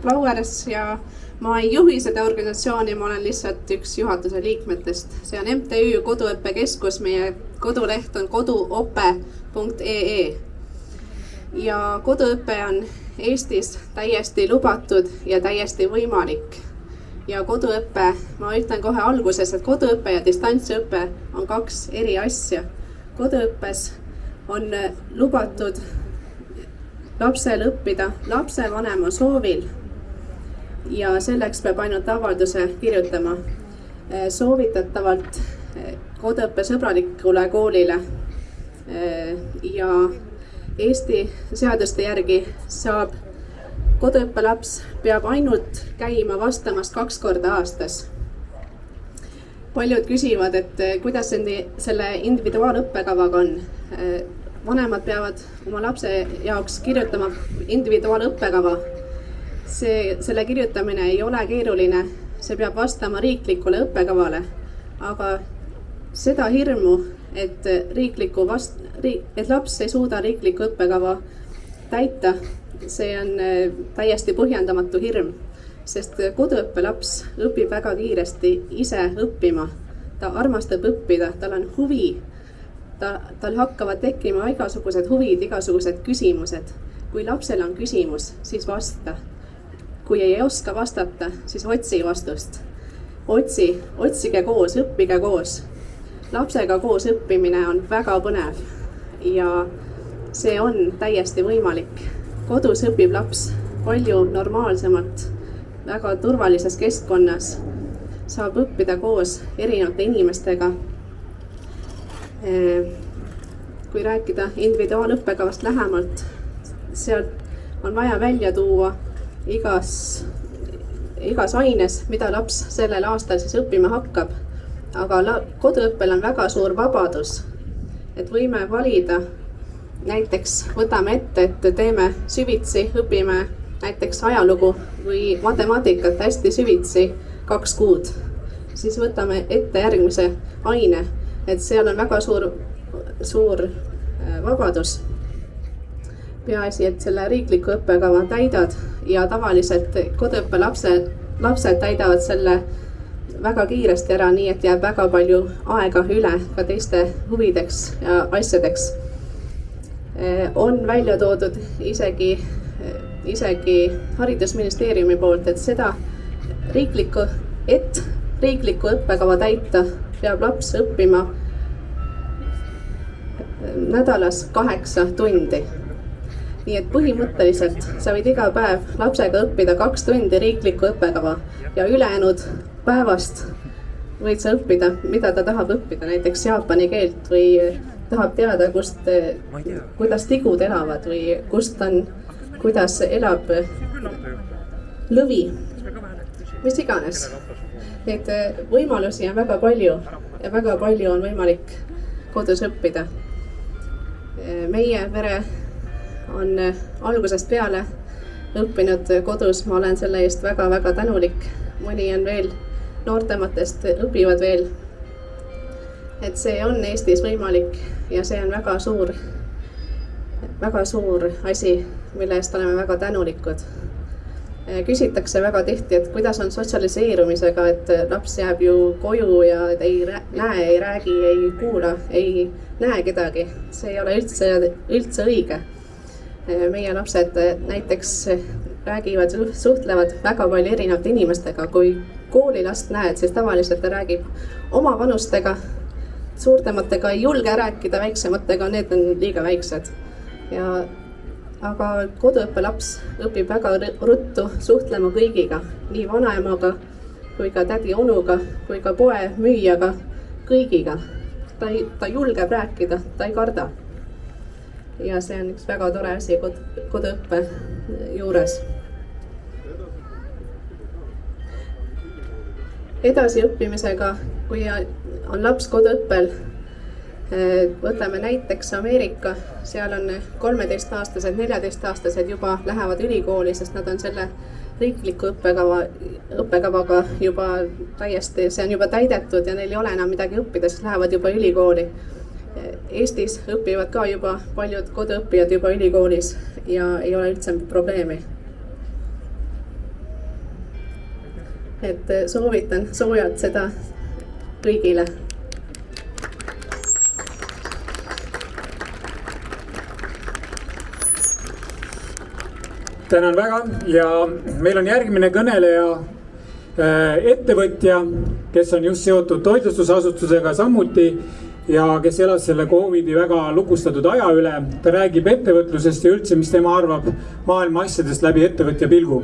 Flowers ja ma ei juhi seda organisatsiooni, ma olen lihtsalt üks juhatuse liikmetest. See on MTÜ Koduõppekeskus, meie koduleht on koduope.ee. Ja koduõpe on Eestis täiesti lubatud ja täiesti võimalik. Ja koduõpe, ma ütlen kohe alguses, et koduõpe ja distantsõpe on kaks eri asja. Koduõppes on lubatud lapsel õppida lapsevanema soovil ja selleks peab ainult avalduse kirjutama soovitatavalt koduõppesõbralikule koolile. Ja Eesti seaduste järgi saab koduõppelaps peab ainult käima vastamas 2 korda aastas. Paljud küsivad, et kuidas selle individuaalõppekavaga on. Vanemad peavad oma lapse jaoks kirjutama individuaalõppekava. Selle kirjutamine ei ole keeruline, see peab vastama riiklikule õppekavale. Aga seda hirmu, et laps ei suuda riiklikku õppekava täita, see on täiesti põhjendamatu hirm. Sest koduõppelaps õpib väga kiiresti ise õppima. Ta armastab õppida, tal on huvi. Tal hakkavad tekkima igasugused huvid, igasugused küsimused. Kui lapsel on küsimus, siis vasta. Kui ei oska vastata, siis otsi vastust. Otsige koos, õppige koos. Lapsega koos õppimine on väga põnev ja see on täiesti võimalik. Kodus õpib laps palju normaalsemalt, väga turvalises keskkonnas, saab õppida koos erinevate inimestega. Kui rääkida individuaalõppekavast lähemalt, sealt on vaja välja tuua igas aines, mida laps sellel aastal siis õppima hakkab. Aga koduõppel on väga suur vabadus, et võime valida. Näiteks võtame ette, et teeme süvitsi, õpime näiteks ajalugu või matemaatikat hästi süvitsi 2 kuud. Siis võtame ette järgmise aine, et seal on väga suur vabadus. Peaasi, et selle riikliku õppekava täidad ja tavaliselt koduõppe lapsed täidavad selle väga kiiresti ära, nii et jääb väga palju aega üle ka teiste huvideks ja asjadeks. On välja toodud isegi haridusministeeriumi poolt, et riiklikku õppekava täita peab laps õppima nädalas 8 tundi. Nii et põhimõtteliselt sa võid iga päev lapsega õppida 2 tundi riiklikku õppekava ja ülejäänud päevast võid sa õppida, mida ta tahab õppida, näiteks jaapani keelt või tahab teada, kuidas tigud elavad või kuidas elab lõvi, mis iganes. Neid võimalusi on väga palju ja väga palju on võimalik kodus õppida. Meie pere on algusest peale õppinud kodus, ma olen selle eest väga-väga tänulik. Mõni on veel noortematest õpivad veel. Et see on Eestis võimalik ja see on väga suur asi, mille eest oleme väga tänulikud. Küsitakse väga tihti, et kuidas on sotsialiseerumisega, et laps jääb ju koju ja ei näe, ei räägi, ei kuula, ei näe kedagi. See ei ole üldse õige. Meie lapsed näiteks räägivad, suhtlevad väga palju erinevate inimestega. Kui koolilast näed, siis tavaliselt ta räägib oma vanustega, suurtematega ei julge rääkida, väiksematega, need on liiga väiksed. Aga koduõppelaps õpib väga ruttu suhtlema kõigiga, nii vanaemaga, kui ka tädi onuga, kui ka poe müüjaga, kõigiga. Ta julgeb rääkida, ta ei karda. Ja see on üks väga tore asi koduõppe juures. Edasi õppimisega, kui on laps koduõppel, võtame näiteks Ameerika, seal on 13-aastased, 14-aastased juba lähevad ülikooli, sest nad on selle riikliku õppekavaga juba täiesti, see on juba täidetud ja neil ei ole enam midagi õppida, siis lähevad juba ülikooli. Eestis õpivad ka juba paljud koduõppijad juba ülikoolis ja ei ole üldse probleemi. et soovitan soojalt seda kõigile. Tänan väga ja meil on järgmine kõneleja ettevõtja, kes on just seotud toitlustusasutusega samuti ja kes elas selle COVID-i väga lukustatud aja üle. Ta räägib ettevõtlusest ja üldse, mis tema arvab maailma asjadest läbi ettevõtja pilgu.